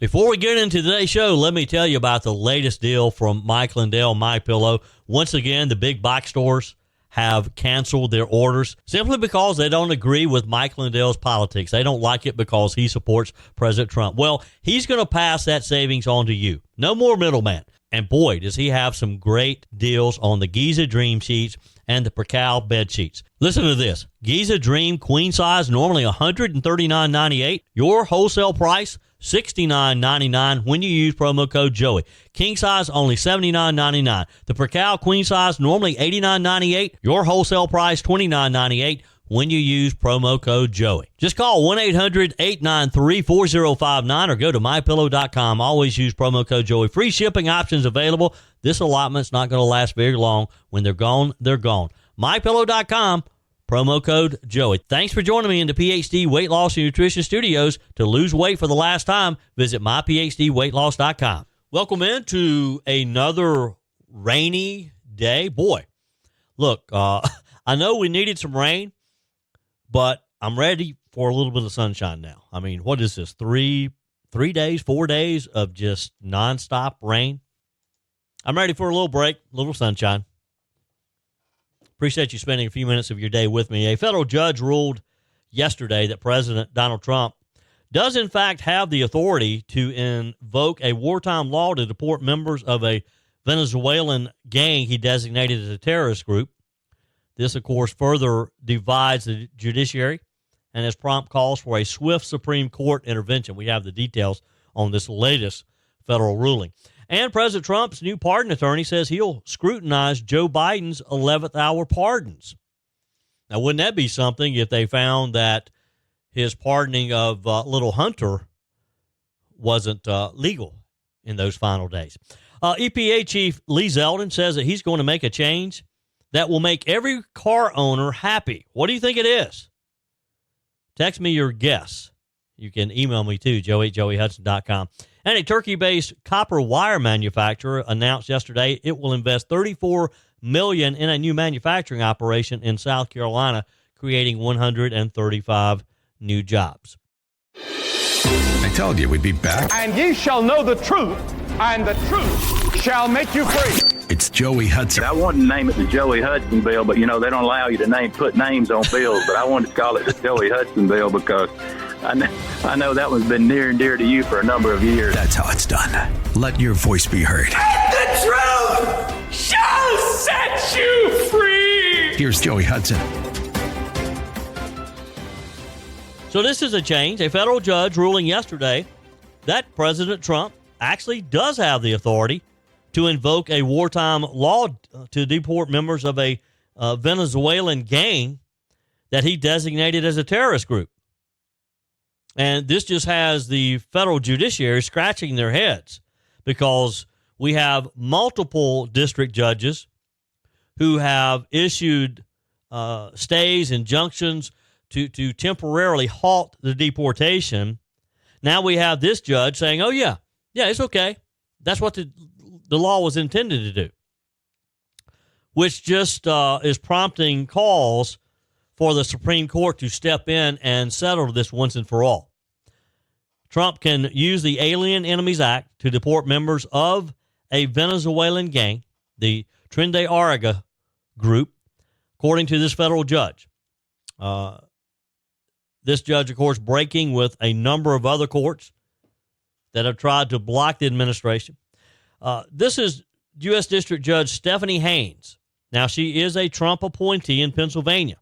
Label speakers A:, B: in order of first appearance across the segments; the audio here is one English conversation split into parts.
A: Before we get into today's show, let me tell you about the latest deal from Mike Lindell, MyPillow. Once again, the big box stores have canceled their orders simply because they don't agree with Mike Lindell's politics. They don't like it because he supports President Trump. Well, he's going to pass that savings on to you. No more middleman. And boy, does he have some great deals on the Giza Dream sheets and the Percal bed sheets. Listen to this. Giza Dream queen size, normally $139.98. Your wholesale price, $69.99 when you use promo code Joey. King size, only $79.99. The Percal queen size, normally $89.98. Your wholesale price, $29.98 when you use promo code Joey. Just call 1-800-893-4059 or go to MyPillow.com. Always use promo code Joey. Free shipping options available. This allotment's not going to last very long. When they're gone, they're gone. MyPillow.com, promo code Joey. Thanks for joining me in the PhD Weight Loss and Nutrition Studios. To lose weight for the last time, visit myphdweightloss.com. Welcome into another rainy day. Boy, look, I know we needed some rain, but I'm ready for a little bit of sunshine now. I mean, what is this? 4 days of just nonstop rain? I'm ready for a little break, a little sunshine. Appreciate you spending a few minutes of your day with me. A federal judge ruled yesterday that President Donald Trump does, in fact, have the authority to invoke a wartime law to deport members of a Venezuelan gang he designated as a terrorist group. This, of course, further divides the judiciary and has prompt calls for a swift Supreme Court intervention. We have the details on this latest federal ruling. And President Trump's new pardon attorney says he'll scrutinize Joe Biden's 11th hour pardons. Now, wouldn't that be something if they found that his pardoning of little Hunter wasn't legal in those final days? EPA Chief Lee Zeldin says that he's going to make a change that will make every car owner happy. What do you think it is? Text me your guess. You can email me too, joey@joeyhudson.com. And a Turkey-based copper wire manufacturer announced yesterday it will invest $34 million in a new manufacturing operation in South Carolina, creating 135 new jobs.
B: I told you we'd be back.
C: And ye shall know the truth, and the truth shall make you free.
B: It's Joey Hudson.
D: I wanted to name it the Joey Hudson bill, but, they don't allow you to put names on bills. But I wanted to call it the Joey Hudson bill because I know that one's been near and dear to you for a number of years.
B: That's how it's done. Let your voice be heard.
C: And the truth shall set you free.
B: Here's Joey Hudson.
A: So this is a change. A federal judge ruling yesterday that President Trump actually does have the authority to invoke a wartime law to deport members of a Venezuelan gang that he designated as a terrorist group. And this just has the federal judiciary scratching their heads because we have multiple district judges who have issued stays, injunctions to temporarily halt the deportation. Now we have this judge saying, oh, yeah, it's okay. That's what the law was intended to do, which just is prompting calls for the Supreme Court to step in and settle this once and for all. Trump can use the Alien Enemies Act to deport members of a Venezuelan gang, the Tren de Aragua group, according to this federal judge. This judge, of course, breaking with a number of other courts that have tried to block the administration. This is U.S. District Judge Stephanie Haynes. Now, she is a Trump appointee in Pennsylvania.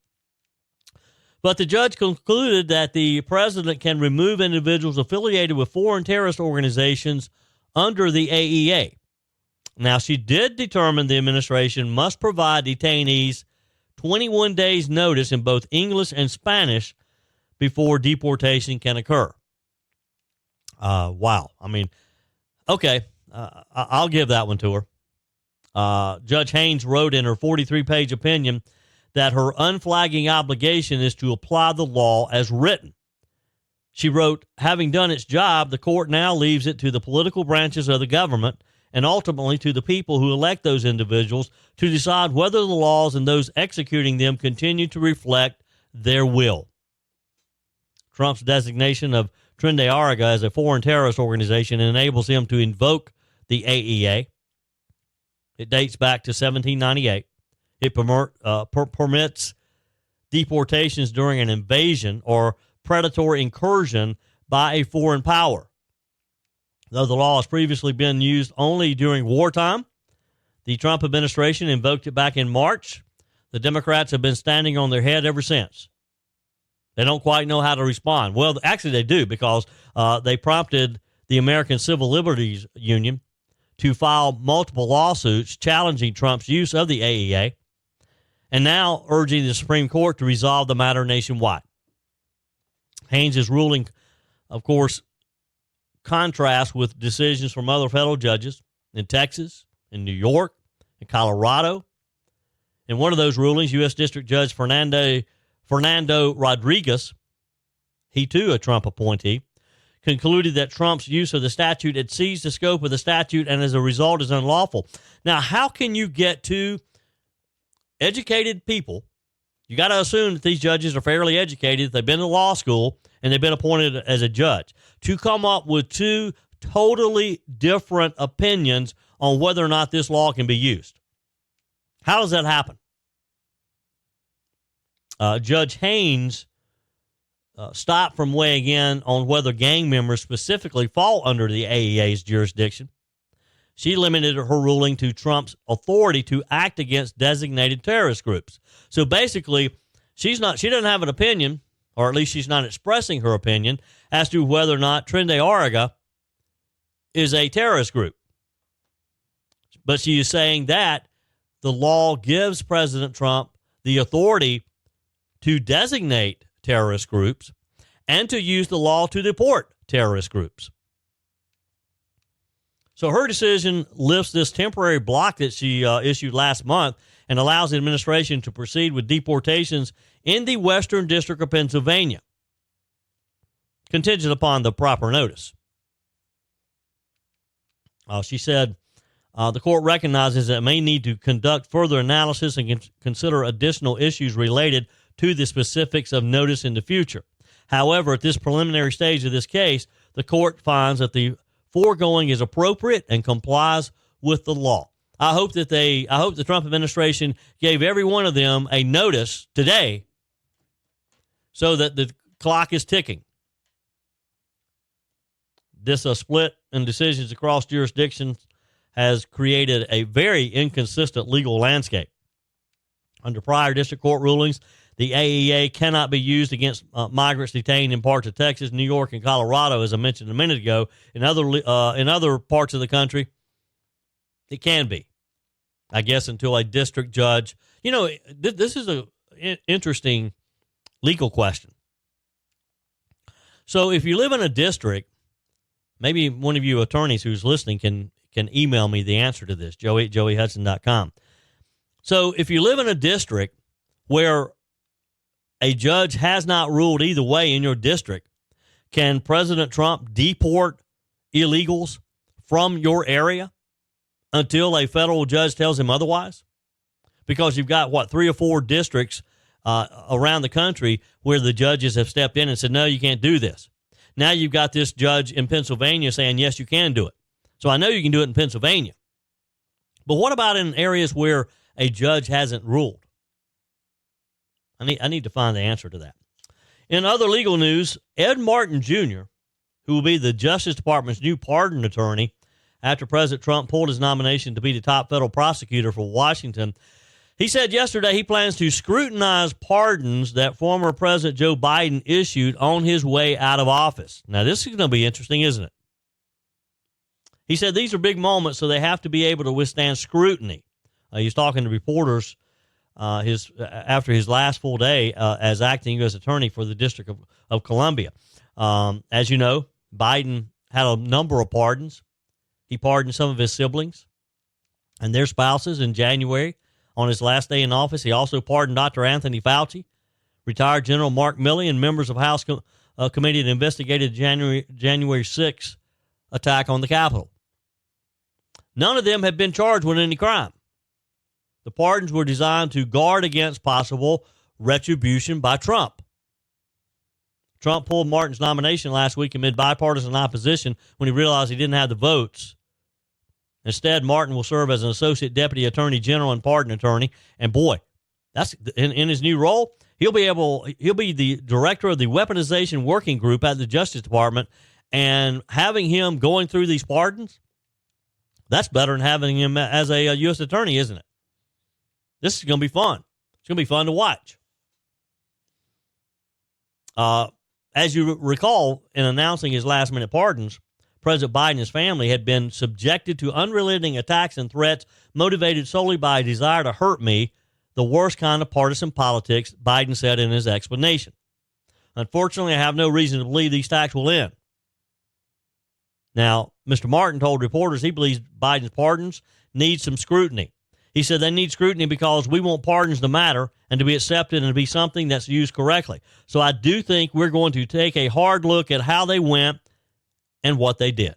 A: But the judge concluded that the president can remove individuals affiliated with foreign terrorist organizations under the AEA. Now, she did determine the administration must provide detainees 21 days' notice in both English and Spanish before deportation can occur. Wow. I mean, okay, I'll give that one to her. Judge Haynes wrote in her 43-page opinion that her unflagging obligation is to apply the law as written. She wrote, having done its job, the court now leaves it to the political branches of the government and ultimately to the people who elect those individuals to decide whether the laws and those executing them continue to reflect their will. Trump's designation of Trinde Ariga as a foreign terrorist organization and enables him to invoke the AEA. It dates back to 1798. It permits deportations during an invasion or predatory incursion by a foreign power. Though the law has previously been used only during wartime, the Trump administration invoked it back in March. The Democrats have been standing on their head ever since. They don't quite know how to respond. Well, actually they do, because they prompted the American Civil Liberties Union to file multiple lawsuits challenging Trump's use of the AEA, and now urging the Supreme Court to resolve the matter nationwide. Haynes' ruling, of course, contrasts with decisions from other federal judges in Texas, in New York, in Colorado. In one of those rulings, U.S. District Judge Fernando Rodriguez, he too a Trump appointee, concluded that Trump's use of the statute exceeds the scope of the statute and as a result is unlawful. Now, how can you get two educated people? You got to assume that these judges are fairly educated. They've been to law school and they've been appointed as a judge, to come up with two totally different opinions on whether or not this law can be used. How does that happen? Judge Haynes stopped from weighing in on whether gang members specifically fall under the AEA's jurisdiction. She limited her ruling to Trump's authority to act against designated terrorist groups. So basically, she doesn't have an opinion, or at least she's not expressing her opinion, as to whether or not Trinde Ariga is a terrorist group. But she is saying that the law gives President Trump the authority to designate terrorist groups and to use the law to deport terrorist groups. So her decision lifts this temporary block that she issued last month and allows the administration to proceed with deportations in the Western District of Pennsylvania, contingent upon the proper notice. She said the court recognizes that it may need to conduct further analysis and consider additional issues related to the specifics of notice in the future. However, at this preliminary stage of this case, the court finds that the foregoing is appropriate and complies with the law. I hope the Trump administration gave every one of them a notice today so that the clock is ticking. This split in decisions across jurisdictions has created a very inconsistent legal landscape. Under prior district court rulings, the AEA cannot be used against migrants detained in parts of Texas, New York, and Colorado, as I mentioned a minute ago. In other parts of the country, it can be, I guess, until a district judge. You know, this is an interesting legal question. So if you live in a district, maybe one of you attorneys who's listening can email me the answer to this, joey@joeyhudson.com. So if you live in a district where a judge has not ruled either way in your district, can President Trump deport illegals from your area until a federal judge tells him otherwise? Because you've got, 3 or 4 districts around the country where the judges have stepped in and said, no, you can't do this. Now you've got this judge in Pennsylvania saying, yes, you can do it. So I know you can do it in Pennsylvania. But what about in areas where a judge hasn't ruled? I need to find the answer to that. In other legal news, Ed Martin Jr., who will be the Justice Department's new pardon attorney after President Trump pulled his nomination to be the top federal prosecutor for Washington, he said yesterday he plans to scrutinize pardons that former President Joe Biden issued on his way out of office. Now, this is going to be interesting, isn't it? He said these are big moments, so they have to be able to withstand scrutiny. He's talking to reporters after his last full day as acting U.S. attorney for the District of Columbia. As you know, Biden had a number of pardons. He pardoned some of his siblings and their spouses in January on his last day in office. He also pardoned Dr. Anthony Fauci, retired General Mark Milley, and members of House committee that investigated January 6th attack on the Capitol. None of them have been charged with any crime. The pardons were designed to guard against possible retribution by Trump. Trump pulled Martin's nomination last week amid bipartisan opposition when he realized he didn't have the votes. Instead, Martin will serve as an associate deputy attorney general and pardon attorney. And boy, that's in his new role. He'll be the director of the weaponization working group at the Justice Department, and having him going through these pardons, that's better than having him as a U.S. attorney, isn't it? This is going to be fun. It's going to be fun to watch. As you recall, in announcing his last-minute pardons, President Biden and his family had been subjected to unrelenting attacks and threats motivated solely by a desire to hurt me, the worst kind of partisan politics, Biden said in his explanation. Unfortunately, I have no reason to believe these attacks will end. Now, Mr. Martin told reporters he believes Biden's pardons need some scrutiny. He said they need scrutiny because we want pardons to matter and to be accepted and to be something that's used correctly. So I do think we're going to take a hard look at how they went and what they did.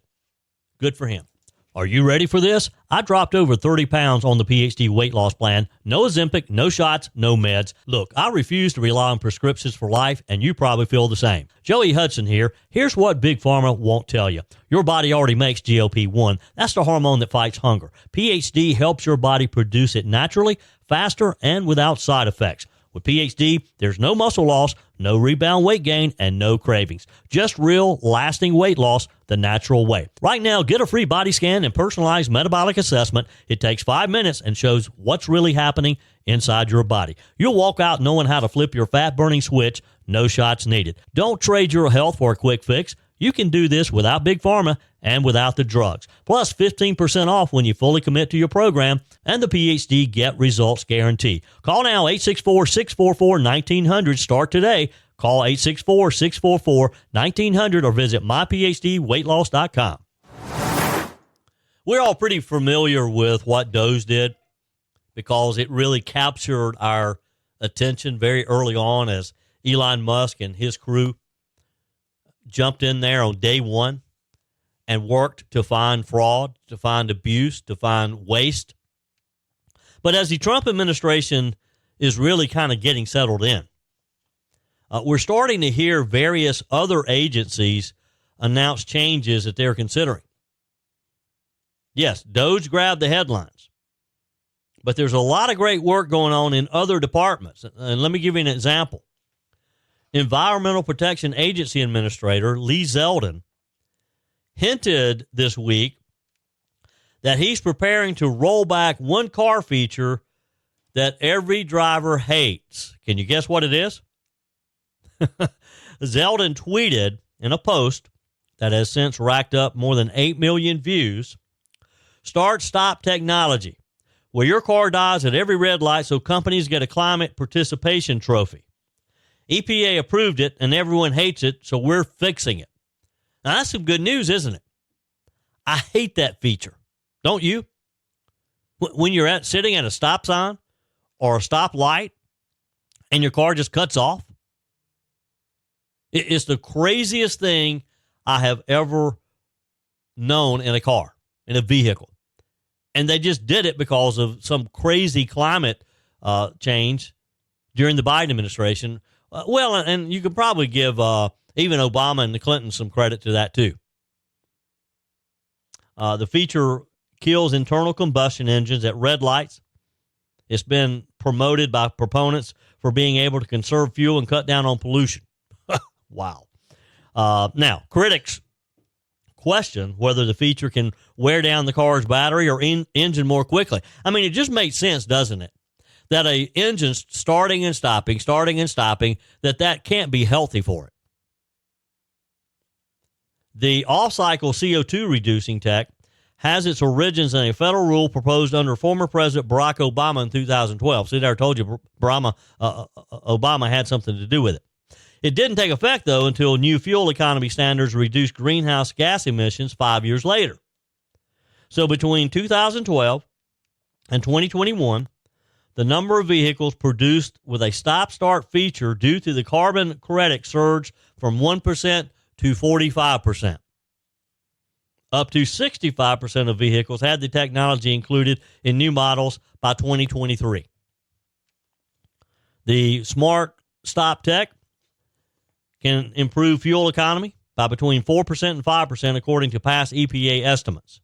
A: Good for him. Are you ready for this? I dropped over 30 pounds on the PhD weight loss plan. No Ozempic, no shots, no meds. Look, I refuse to rely on prescriptions for life, and you probably feel the same. Joey Hudson here. Here's what Big Pharma won't tell you. Your body already makes GLP-1. That's the hormone that fights hunger. PhD helps your body produce it naturally, faster, and without side effects. With PhD, there's no muscle loss, no rebound weight gain, and no cravings. Just real, lasting weight loss the natural way. Right now, get a free body scan and personalized metabolic assessment. It takes 5 minutes and shows what's really happening inside your body. You'll walk out knowing how to flip your fat-burning switch. No shots needed. Don't trade your health for a quick fix. You can do this without Big Pharma and without the drugs. Plus 15% off when you fully commit to your program and the PhD Get Results Guarantee. Call now 864-644-1900. Start today. Call 864-644-1900 or visit myphdweightloss.com. We're all pretty familiar with what Doge did because it really captured our attention very early on as Elon Musk and his crew jumped in there on day one and worked to find fraud, to find abuse, to find waste. But as the Trump administration is really kind of getting settled in, we're starting to hear various other agencies announce changes that they're considering. Yes, Doge grabbed the headlines, but there's a lot of great work going on in other departments. And let me give you an example. Environmental Protection Agency Administrator Lee Zeldin hinted this week that he's preparing to roll back one car feature that every driver hates. Can you guess what it is? Zeldin tweeted in a post that has since racked up more than 8 million views, start-stop technology, where your car dies at every red light so companies get a climate participation trophy. EPA approved it, and everyone hates it, so we're fixing it. Now, that's some good news, isn't it? I hate that feature. Don't you? When you're sitting at a stop sign or a stop light and your car just cuts off, it's the craziest thing I have ever known in a car, in a vehicle. And they just did it because of some crazy climate change during the Biden administration. Well, and you could probably give even Obama and the Clintons some credit to that, too. The feature kills internal combustion engines at red lights. It's been promoted by proponents for being able to conserve fuel and cut down on pollution. Wow. Now, critics question whether the feature can wear down the car's battery or engine more quickly. I mean, it just makes sense, doesn't it? That a engine starting and stopping, that can't be healthy for it. The off-cycle CO2 reducing tech has its origins in a federal rule proposed under former President Barack Obama in 2012. See, I told you Obama had something to do with it. It didn't take effect, though, until new fuel economy standards reduced greenhouse gas emissions 5 years later. So between 2012 and 2021, the number of vehicles produced with a stop-start feature due to the carbon credit surged from 1% to 45%. Up to 65% of vehicles had the technology included in new models by 2023. The smart stop tech can improve fuel economy by between 4% and 5%, according to past EPA estimates.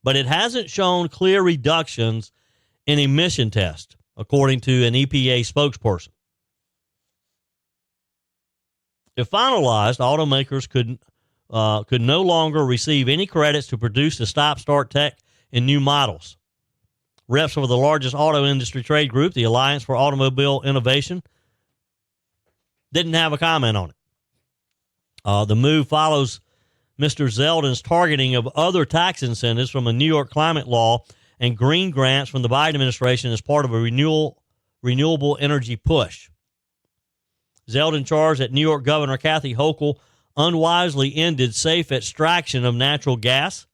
A: But it hasn't shown clear reductions in emission tests, according to an EPA spokesperson. If finalized, automakers could no longer receive any credits to produce the stop-start tech in new models. Reps for the largest auto industry trade group, the Alliance for Automobile Innovation, didn't have a comment on it. The move follows Mr. Zeldin's targeting of other tax incentives from a New York climate law and green grants from the Biden administration as part of a renewable energy push. Zeldin charged that New York Governor Kathy Hochul unwisely ended safe extraction of natural gas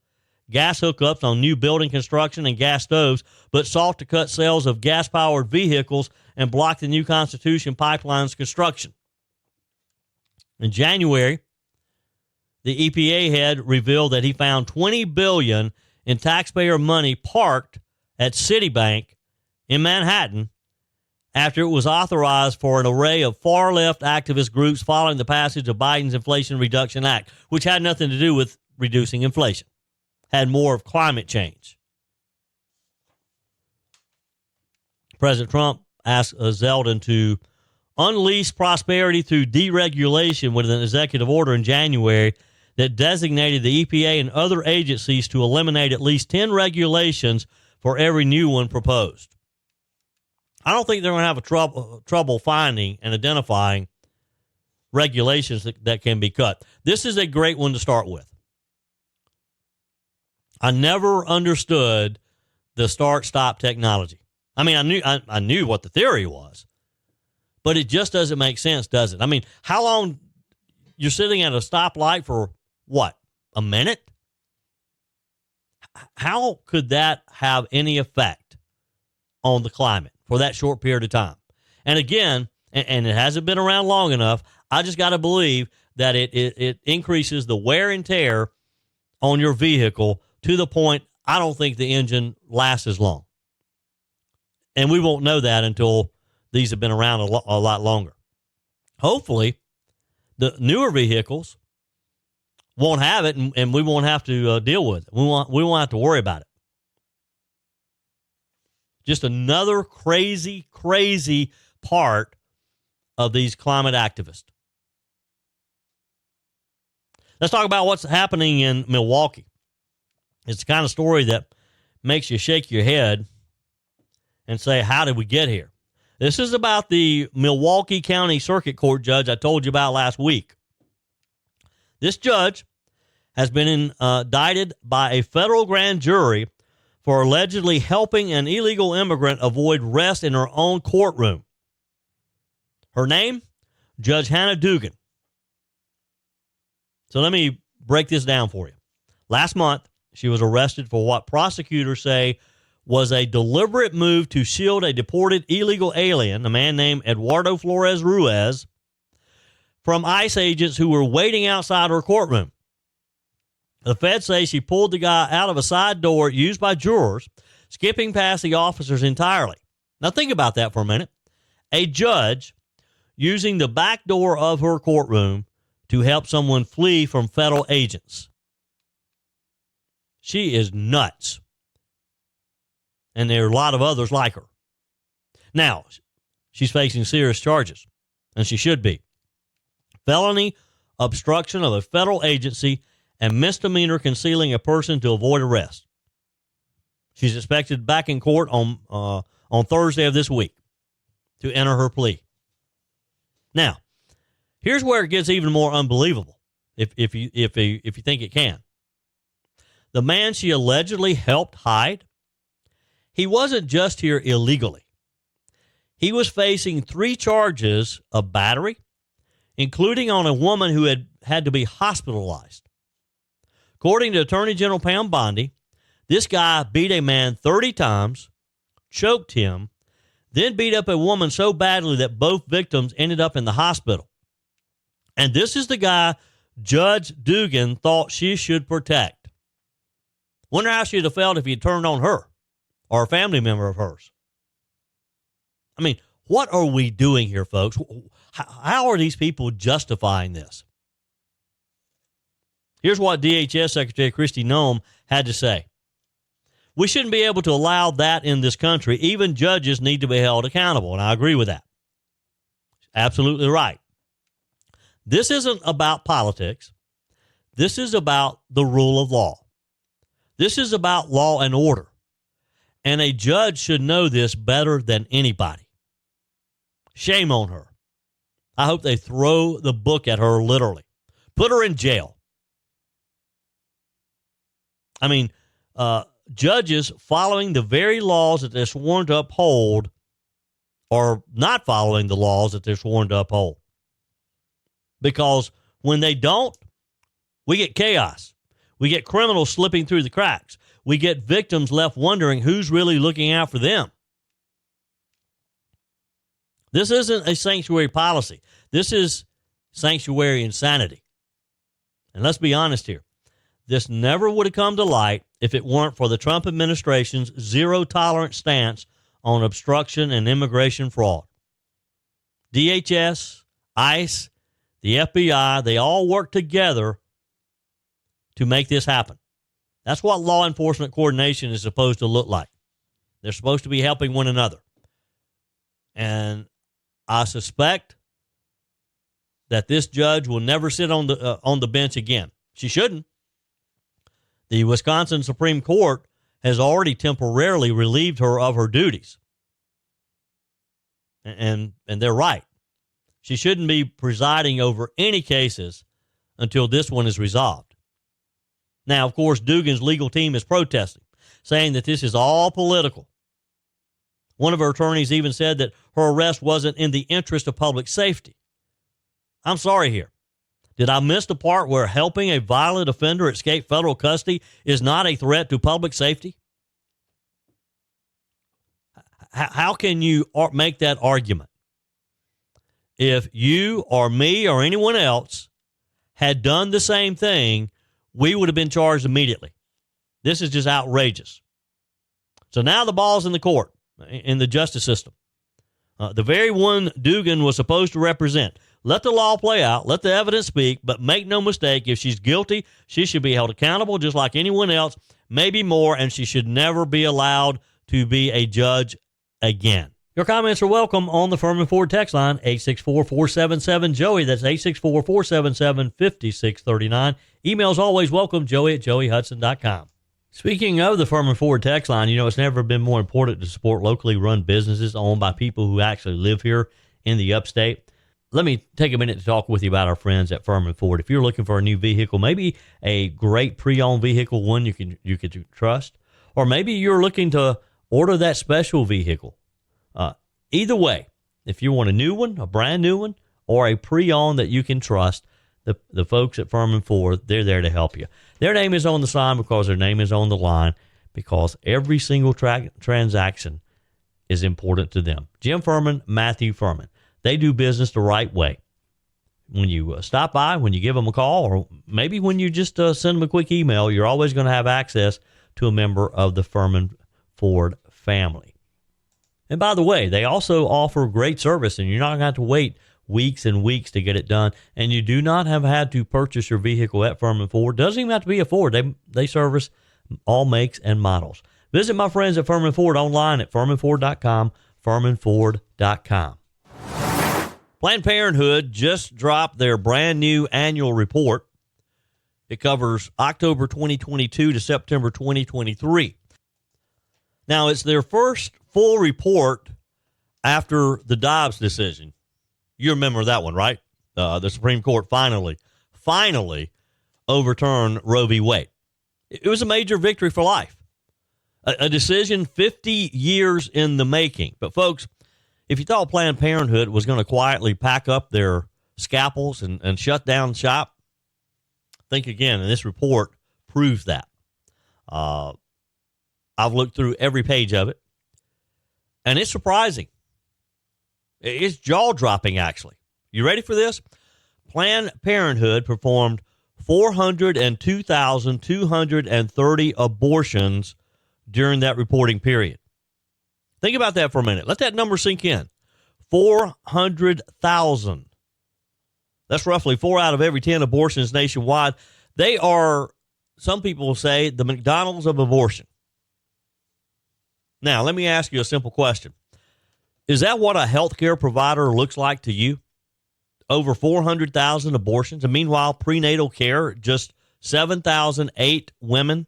A: hookups on new building construction, and gas stoves, but sought to cut sales of gas-powered vehicles and block the new Constitution pipeline's construction. In January, the EPA head revealed that he found $20 billion in taxpayer money parked at Citibank in Manhattan after it was authorized for an array of far-left activist groups following the passage of Biden's Inflation Reduction Act, which had nothing to do with reducing inflation, had more of climate change. President Trump asked Zeldin to unleash prosperity through deregulation with an executive order in January that designated the EPA and other agencies to eliminate at least 10 regulations for every new one proposed. I don't think they're going to have a trouble finding and identifying regulations that can be cut. This is a great one to start with. I never understood the start-stop technology. I mean, I knew what the theory was, but it just doesn't make sense, does it? I mean, how long you're sitting at a stoplight for what, a minute? How could that have any effect on the climate for that short period of time? And again, and it hasn't been around long enough, I just got to believe that it increases the wear and tear on your vehicle to the point I don't think the engine lasts as long. And we won't know that until these have been around a lot longer. Hopefully, the newer vehicles won't have it, and we won't have to deal with it. We won't have to worry about it. Just another crazy part of these climate activists. Let's talk about what's happening in Milwaukee. It's the kind of story that makes you shake your head and say, how did we get here? This is about the Milwaukee County Circuit Court judge I told you about last week. This judge has been indicted by a federal grand jury for allegedly helping an illegal immigrant avoid arrest in her own courtroom. Her name? Judge Hannah Dugan. So let me break this down for you. Last month, she was arrested for what prosecutors say was a deliberate move to shield a deported illegal alien, a man named Eduardo Flores Ruiz, from ICE agents who were waiting outside her courtroom. The feds say she pulled the guy out of a side door used by jurors, skipping past the officers entirely. Now think about that for a minute. A judge using the back door of her courtroom to help someone flee from federal agents. She is nuts. And there are a lot of others like her. Now, she's facing serious charges, and she should be. Felony obstruction of a federal agency and misdemeanor concealing a person to avoid arrest. She's expected back in court on Thursday of this week to enter her plea. Now, here's where it gets even more unbelievable, if you think it can. The man she allegedly helped hide, he wasn't just here illegally. He was facing 3 charges of battery, including on a woman who had to be hospitalized. According to Attorney General Pam Bondi, this guy beat a man 30 times, choked him, then beat up a woman so badly that both victims ended up in the hospital. And this is the guy Judge Dugan thought she should protect. Wonder how she'd have felt if he had turned on her or a family member of hers. I mean, What are we doing here, folks? How are these people justifying this? Here's what DHS Secretary Kristi Noem had to say. We shouldn't be able to allow that in this country. Even judges need to be held accountable, and I agree with that. Absolutely right. This isn't about politics. This is about the rule of law. This is about law and order. And a judge should know this better than anybody. Shame on her. I hope they throw the book at her literally. Put her in jail. I mean, judges following the very laws that they're sworn to uphold are not following the laws that they're sworn to uphold. Because when they don't, we get chaos. We get criminals slipping through the cracks. We get victims left wondering who's really looking out for them. This isn't a sanctuary policy. This is sanctuary insanity. And let's be honest here. This never would have come to light if it weren't for the Trump administration's zero-tolerance stance on obstruction and immigration fraud. DHS, ICE, the FBI, they all work together to make this happen. That's what law enforcement coordination is supposed to look like. They're supposed to be helping one another. And I suspect that this judge will never sit on the bench again. She shouldn't. The Wisconsin Supreme Court has already temporarily relieved her of her duties. And they're right. She shouldn't be presiding over any cases until this one is resolved. Now, of course, Dugan's legal team is protesting, saying that this is all political. One of her attorneys even said that her arrest wasn't in the interest of public safety. I'm sorry here. Did I miss the part where helping a violent offender escape federal custody is not a threat to public safety? How can you make that argument? If you or me or anyone else had done the same thing, we would have been charged immediately. This is just outrageous. So now the ball's in the court, in the justice system. The very one Dugan was supposed to represent. Let the law play out. Let the evidence speak. But make no mistake, if she's guilty, she should be held accountable just like anyone else, maybe more, and she should never be allowed to be a judge again. Your comments are welcome on the Firmin Ford text line, 864-477-JOEY. That's 864-477-5639. Emails always welcome, joey@joeyhudson.com. Speaking of the Firmin Ford text line, it's never been more important to support locally run businesses owned by people who actually live here in the upstate. Let me take a minute to talk with you about our friends at Firmin Ford. If you're looking for a new vehicle, maybe a great pre-owned vehicle, one you could trust, or maybe you're looking to order that special vehicle. Either way, if you want a new one, a brand new one, or a pre-owned that you can trust, the folks at Firmin Ford, they're there to help you. Their name is on the sign because their name is on the line, because every single transaction is important to them. Jim Firmin, Matthew Firmin. They do business the right way. When you stop by, when you give them a call, or maybe when you just send them a quick email, you're always going to have access to a member of the Firmin Ford family. And by the way, they also offer great service, and you're not going to have to wait weeks and weeks to get it done. And you do not have had to purchase your vehicle at Firmin Ford. Doesn't even have to be a Ford. They service all makes and models. Visit my friends at Firmin Ford online at firminford.com, firminford.com. Planned Parenthood just dropped their brand new annual report. It covers October 2022 to September 2023. Now, it's their first full report after the Dobbs decision. You remember that one, right? The Supreme Court finally overturned Roe v. Wade. It was a major victory for life. A decision 50 years in the making. But folks, if you thought Planned Parenthood was going to quietly pack up their scalpels and shut down shop, think again, and this report proves that. I've looked through every page of it, and it's surprising. It's jaw-dropping, actually. You ready for this? Planned Parenthood performed 402,230 abortions during that reporting period. Think about that for a minute. Let that number sink in. 400,000. That's roughly 4 out of every 10 abortions nationwide. They are, some people will say, the McDonald's of abortion. Now, let me ask you a simple question. Is that what a healthcare provider looks like to you? Over 400,000 abortions. And meanwhile, prenatal care, just 7,008 women.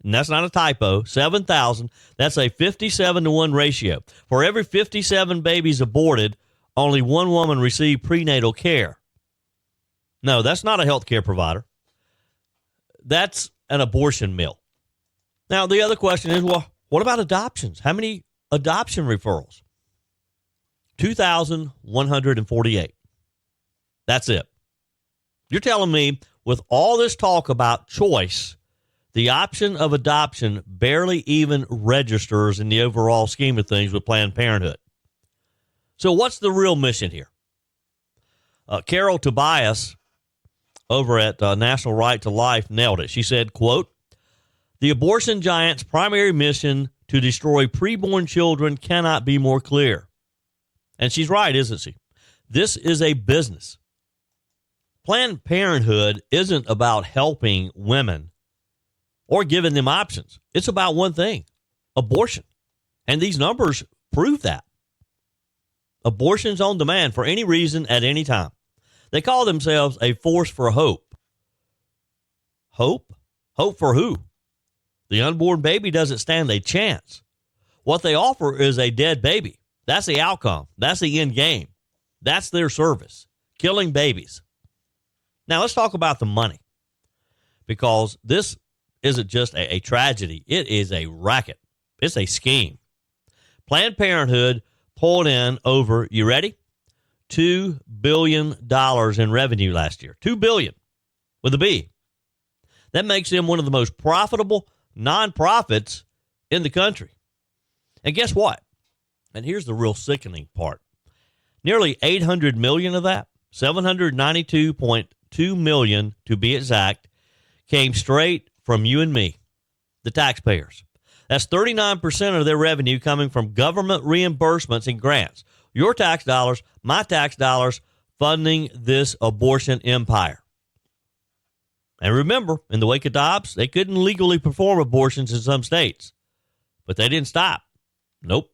A: And that's not a typo. 7,000. That's a 57-to-1 ratio. For every 57 babies aborted, only one woman received prenatal care. No, that's not a healthcare provider. That's an abortion mill. Now, the other question is, well, what about adoptions? How many adoption referrals? 2,148. That's it. You're telling me with all this talk about choice, the option of adoption barely even registers in the overall scheme of things with Planned Parenthood. So what's the real mission here? Carol Tobias over at National Right to Life nailed it. She said, quote, "The abortion giant's primary mission to destroy preborn children cannot be more clear." And she's right, isn't she? This is a business. Planned Parenthood isn't about helping women or giving them options. It's about one thing, abortion. And these numbers prove that. Abortions on demand for any reason at any time. They call themselves a force for hope. Hope? Hope for who? The unborn baby doesn't stand a chance. What they offer is a dead baby. That's the outcome. That's the end game. That's their service, killing babies. Now, let's talk about the money, because this isn't just a tragedy. It is a racket. It's a scheme. Planned Parenthood pulled in over, you ready? $2 billion in revenue last year. $2 billion with a B. That makes them one of the most profitable nonprofits in the country. And guess what? And here's the real sickening part. Nearly $800 million of that, $792.2 million to be exact, came straight from you and me, the taxpayers. That's 39% of their revenue coming from government reimbursements and grants. Your tax dollars, my tax dollars, funding this abortion empire. And remember, in the wake of Dobbs, they couldn't legally perform abortions in some states. But they didn't stop. Nope.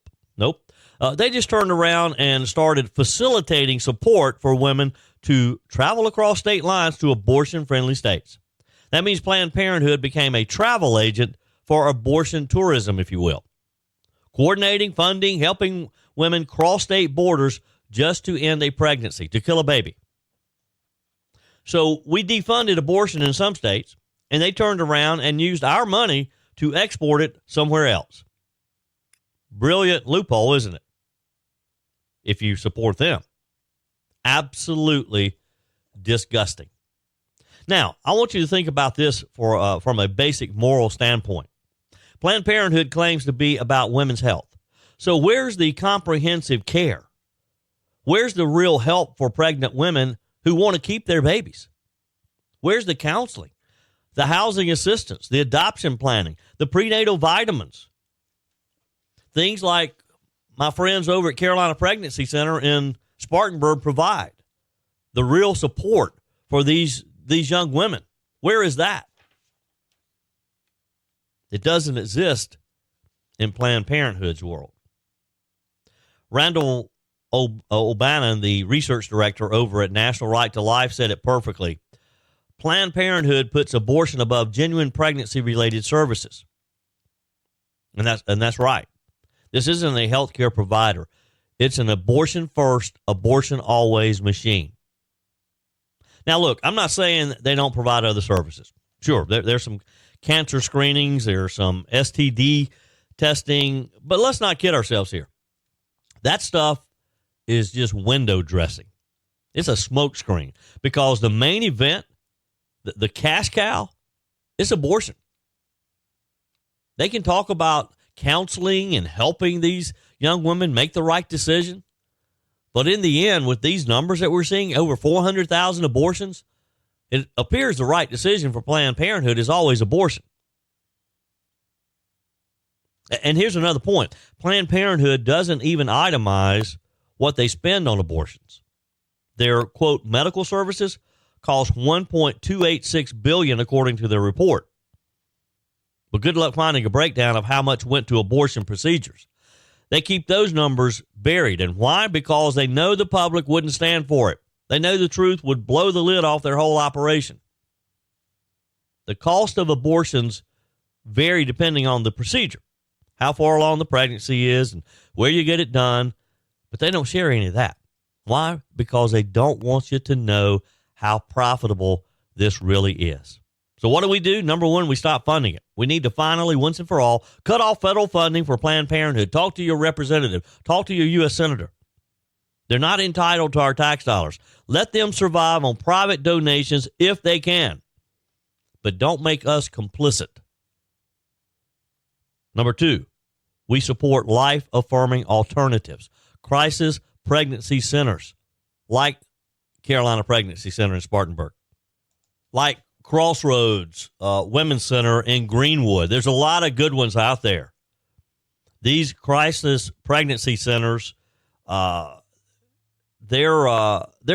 A: They just turned around and started facilitating support for women to travel across state lines to abortion-friendly states. That means Planned Parenthood became a travel agent for abortion tourism, if you will. Coordinating, funding, helping women cross state borders just to end a pregnancy, to kill a baby. So we defunded abortion in some states, and they turned around and used our money to export it somewhere else. Brilliant loophole, isn't it? If you support them. Absolutely disgusting. Now, I want you to think about this from a basic moral standpoint. Planned Parenthood claims to be about women's health. So where's the comprehensive care? Where's the real help for pregnant women who want to keep their babies? Where's the counseling, the housing assistance, the adoption planning, the prenatal vitamins? Things like my friends over at Carolina Pregnancy Center in Spartanburg provide. The real support for these young women. Where is that? It doesn't exist in Planned Parenthood's world. Randall O'Bannon, the research director over at National Right to Life, said it perfectly. Planned Parenthood puts abortion above genuine pregnancy-related services. And that's right. This isn't a healthcare provider. It's an abortion-first, abortion-always machine. Now, look, I'm not saying they don't provide other services. Sure, there's some cancer screenings, there's some STD testing, but let's not kid ourselves here. That stuff is just window dressing. It's a smokescreen, because the main event, the cash cow, is abortion. They can talk about counseling and helping these young women make the right decision. But in the end, with these numbers that we're seeing, over 400,000 abortions, it appears the right decision for Planned Parenthood is always abortion. And here's another point. Planned Parenthood doesn't even itemize what they spend on abortions. Their, quote, medical services cost $1.286 billion, according to their report. But good luck finding a breakdown of how much went to abortion procedures. They keep those numbers buried. And why? Because they know the public wouldn't stand for it. They know the truth would blow the lid off their whole operation. The cost of abortions vary depending on the procedure, how far along the pregnancy is and where you get it done. But they don't share any of that. Why? Because they don't want you to know how profitable this really is. So what do? Number one, we stop funding it. We need to finally, once and for all, cut off federal funding for Planned Parenthood. Talk to your representative. Talk to your U.S. senator. They're not entitled to our tax dollars. Let them survive on private donations if they can. But don't make us complicit. Number two, we support life-affirming alternatives. Crisis pregnancy centers like Carolina Pregnancy Center in Spartanburg, like Crossroads Women's Center in Greenwood. There's a lot of good ones out there. These crisis pregnancy centers, they're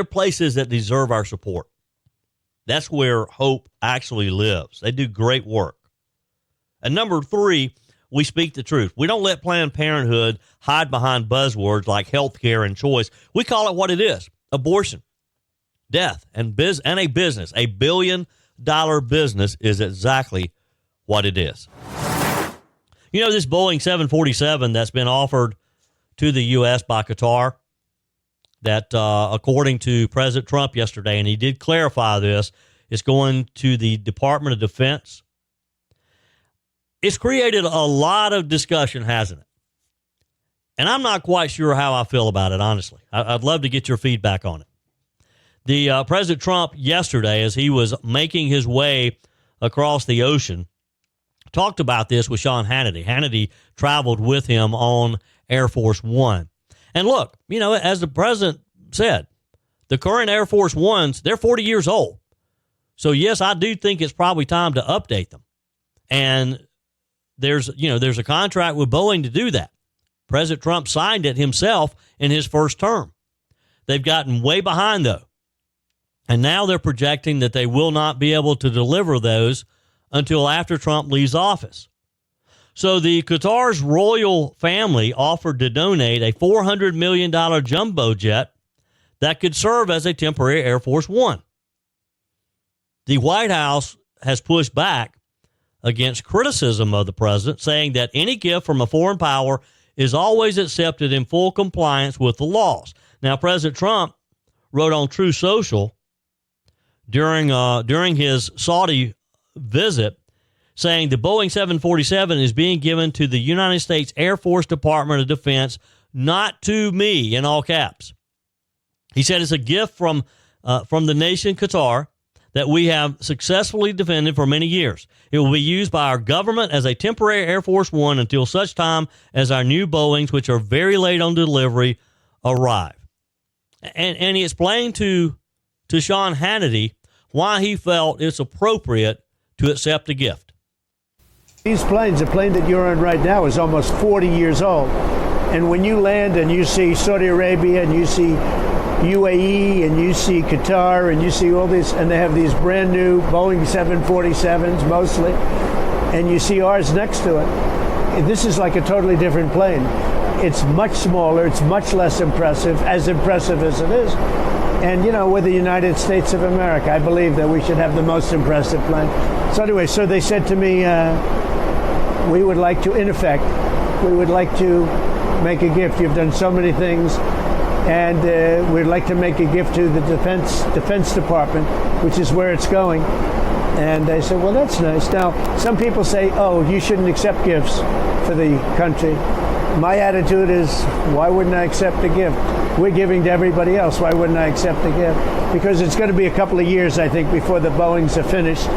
A: places that deserve our support. That's where hope actually lives. They do great work. And number three, we speak the truth. We don't let Planned Parenthood hide behind buzzwords like health care and choice. We call it what it is: abortion, death, and a business. A $1 billion business is exactly what it is. You know, this Boeing 747 that's been offered to the U.S. by Qatar, that according to President Trump yesterday, and he did clarify this, is going to the Department of Defense. It's created a lot of discussion, hasn't it? And I'm not quite sure how I feel about it, honestly. I'd love to get your feedback on it. The President Trump yesterday, as he was making his way across the ocean, talked about this with Sean Hannity. Hannity traveled with him on Air Force One. And look, you know, as the president said, the current Air Force Ones, they're 40 years old. So, yes, I do think it's probably time to update them. And there's a contract with Boeing to do that. President Trump signed it himself in his first term. They've gotten way behind, though. And now they're projecting that they will not be able to deliver those until after Trump leaves office. So the Qatar's royal family offered to donate a $400 million jumbo jet that could serve as a temporary Air Force One. The White House has pushed back against criticism of the president, saying that any gift from a foreign power is always accepted in full compliance with the laws. Now, President Trump wrote on True Social during his Saudi visit, saying the Boeing 747 is being given to the United States Air Force Department of Defense, not to me, in all caps. He said it's a gift from the nation Qatar that we have successfully defended for many years. It will be used by our government as a temporary Air Force One until such time as our new Boeings, which are very late on delivery, arrive. And he explained to Sean Hannity why he felt it's appropriate to accept a gift.
E: These planes, the plane that you're on right now is almost 40 years old. And when you land and you see Saudi Arabia and you see UAE and you see Qatar and you see all these, and they have these brand new Boeing 747s mostly, and you see ours next to it, this is like a totally different plane. It's much smaller, it's much less impressive as it is. And, you know, we're the United States of America. I believe that we should have the most impressive plane. So anyway, so they said to me, we would like to, in effect, we would like to make a gift. You've done so many things. And we'd like to make a gift to the Defense Department, which is where it's going. And I said, well, that's nice. Now, some people say, oh, you shouldn't accept gifts for the country. My attitude is, why wouldn't I accept a gift? We're giving to everybody else. Why wouldn't I accept a gift? Because it's going to be a couple of years, I think, before the Boeings are finished.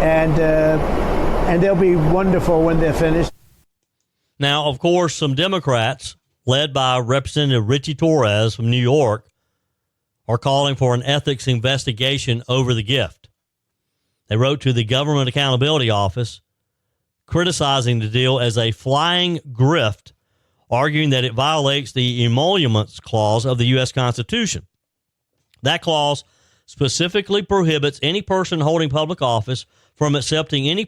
E: And they'll be wonderful when they're finished.
A: Now, of course, some Democrats, led by Representative Richie Torres from New York, are calling for an ethics investigation over the gift. They wrote to the Government Accountability Office criticizing the deal as a flying grift arguing that it violates the emoluments clause of the U.S. Constitution. That clause specifically prohibits any person holding public office from accepting any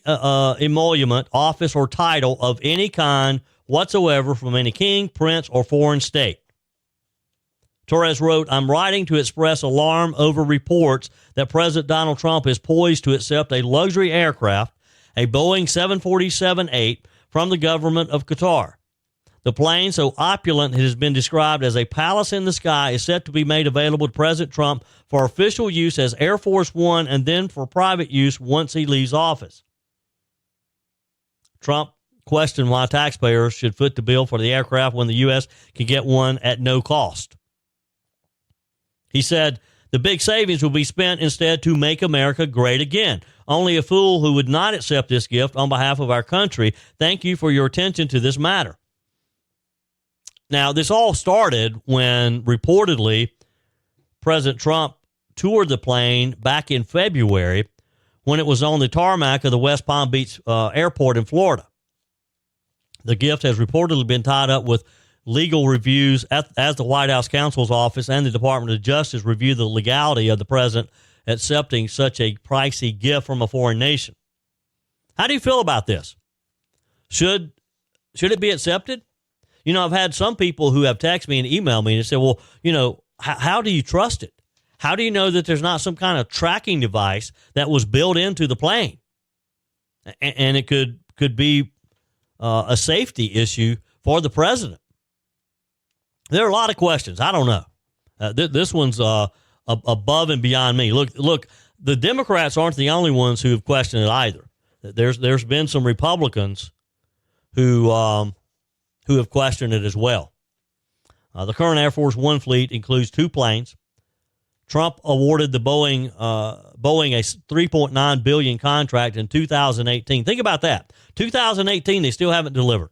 A: emolument, office, or title of any kind whatsoever from any king, prince, or foreign state. Torres wrote, I'm writing to express alarm over reports that President Donald Trump is poised to accept a luxury aircraft, a Boeing 747-8, from the government of Qatar. The plane, so opulent it has been described as a palace in the sky, is set to be made available to President Trump for official use as Air Force One and then for private use once he leaves office. Trump questioned why taxpayers should foot the bill for the aircraft when the U.S. can get one at no cost. He said, the big savings will be spent instead to make America great again. Only a fool who would not accept this gift on behalf of our country. Thank you for your attention to this matter. Now, this all started when reportedly President Trump toured the plane back in February when it was on the tarmac of the West Palm Beach airport in Florida. The gift has reportedly been tied up with legal reviews as the White House counsel's office and the Department of Justice review the legality of the president accepting such a pricey gift from a foreign nation. How do you feel about this? Should it be accepted? You know, I've had some people who have texted me and emailed me and said, well, you know, how do you trust it? How do you know that there's not some kind of tracking device that was built into the plane? And it could be a safety issue for the president. There are a lot of questions. I don't know. This one's above and beyond me. Look, the Democrats aren't the only ones who have questioned it either. There's been some Republicans who have questioned it as well. The current Air Force One fleet includes 2 planes. Trump awarded the Boeing a $3.9 billion contract in 2018. Think about that. 2018, they still haven't delivered.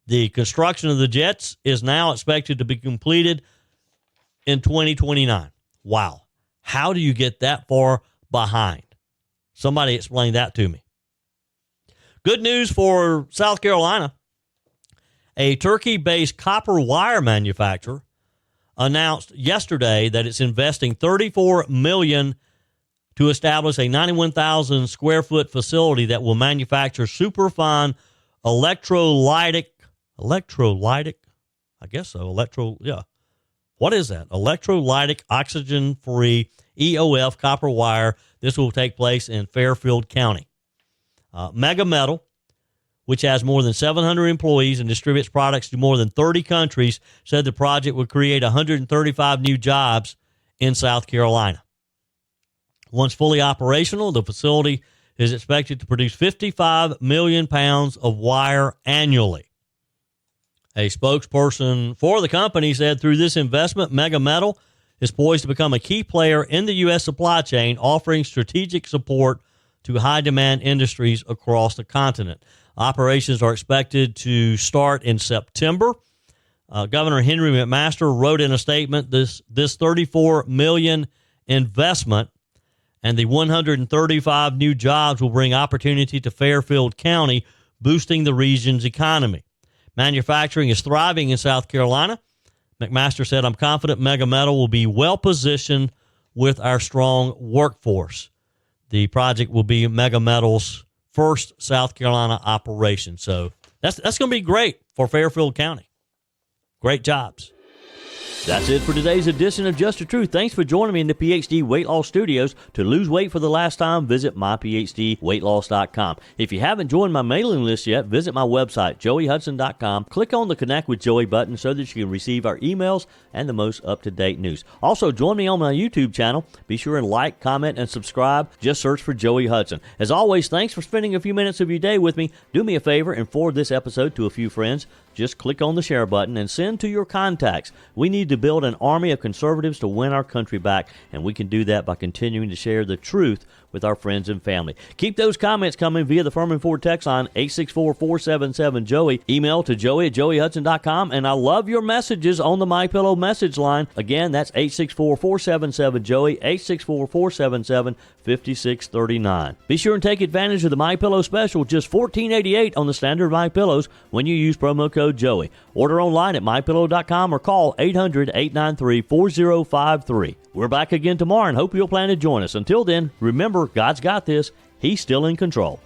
A: The construction of the jets is now expected to be completed in 2029. Wow. How do you get that far behind? Somebody explain that to me. Good news for South Carolina. A Turkey-based copper wire manufacturer announced yesterday that it's investing $34 million to establish a 91,000 square foot facility that will manufacture superfine electrolytic, I guess so, What is that? Electrolytic oxygen-free EOF copper wire. This will take place in Fairfield County. Mega Metal, which has more than 700 employees and distributes products to more than 30 countries, said the project would create 135 new jobs in South Carolina. Once fully operational, the facility is expected to produce 55 million pounds of wire annually. A spokesperson for the company said through this investment, Mega Metal is poised to become a key player in the U.S. supply chain, offering strategic support to high-demand industries across the continent. Operations are expected to start in September. Governor Henry McMaster wrote in a statement, this $34 million investment and the 135 new jobs will bring opportunity to Fairfield County, boosting the region's economy. Manufacturing is thriving in South Carolina. McMaster said, I'm confident Mega Metal will be well positioned with our strong workforce. The project will be Mega Metal's first South Carolina operation. So that's going to be great for Fairfield County. Great jobs. That's it for today's edition of Just the Truth. Thanks for joining me in the PhD Weight Loss Studios. To lose weight for the last time, visit myphdweightloss.com. If you haven't joined my mailing list yet, visit my website, joeyhudson.com. Click on the Connect with Joey button so that you can receive our emails and the most up-to-date news. Also, join me on my YouTube channel. Be sure and like, comment, and subscribe. Just search for Joey Hudson. As always, thanks for spending a few minutes of your day with me. Do me a favor and forward this episode to a few friends. Just click on the share button and send to your contacts. We need to build an army of conservatives to win our country back, and we can do that by continuing to share the truth with our friends and family. Keep those comments coming via the Firmin Ford text line, 864-477-JOEY. Email to joey@joeyhudson.com. And I love your messages on the MyPillow message line. Again, that's 864-477-JOEY, 864-477-5639. Be sure and take advantage of the MyPillow special, just $14.88 on the standard MyPillows when you use promo code Joey. Order online at MyPillow.com or call 800-893-4053. We're back again tomorrow and hope you'll plan to join us. Until then, remember, God's got this. He's still in control.